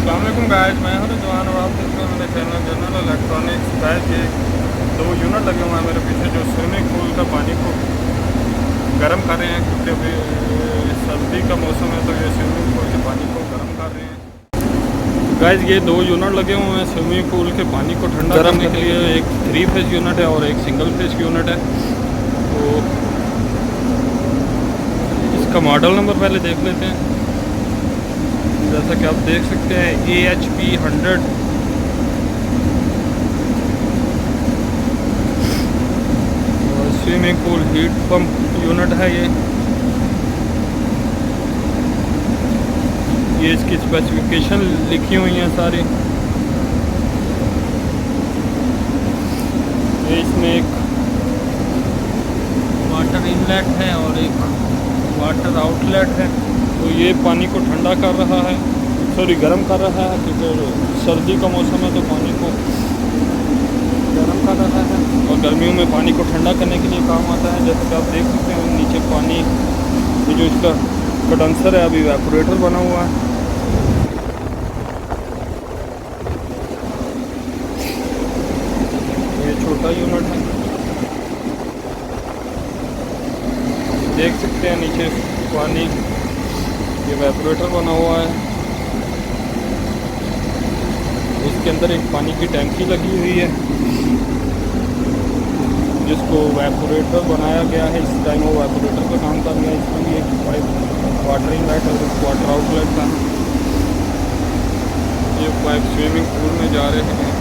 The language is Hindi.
अस्सलाम वालेकुम गाइस, मैं हूं रिजवान और आप देख रहे हैं मेरे चैनल जनरल इलेक्ट्रॉनिक्स। गाइस ये 2 यूनिट लगे हुए हैं मेरे पीछे जो स्विमिंग पूल का पानी को गर्म कर रहे हैं, क्योंकि अभी सर्दी का मौसम है तो ये स्विमिंग पूल के पानी को गर्म कर रहे हैं। गाइस ये 2 यूनिट लगे हुए हैं स्विमिंग पूल के पानी को ठंडा करने के लिए। एक 3 फेज यूनिट है और एक सिंगल फेज यूनिट है। तो इसका मॉडल नंबर पहले देख लेते हैं। जैसा कि आप देख सकते हैं AHP 100 और swimming pool heat pump unit है। ये इसकी स्पेसिफिकेशन लिखी हुई हैं सारी। ये इसमें एक वाटर इनलेट है और एक वाटर आउटलेट है। तो ये पानी को ठंडा कर रहा है, सॉरी गर्म कर रहा है, क्योंकि सर्दी का मौसम है तो पानी को गर्म कर रहा है और गर्मियों में पानी को ठंडा करने के लिए काम आता है। जैसे कि आप देख सकते हैं नीचे पानी, ये जो इसका कंडेंसर है अभी इवेपोरेटर बना हुआ है। ये छोटा यूनिट है, देख सकते हैं नीचे पानी, ये इवेपोरेटर बना हुआ है। इसके अंदर एक पानी की टैंकी लगी हुई है जिसको इवेपोरेटर बनाया गया है। इस टाइम वो इवेपोरेटर का काम कर रहा है। इसमें भी एक पाइप वाटर इनलेट और वाटर आउटलेट था। ये पाइप स्विमिंग पूल में जा रहे हैं।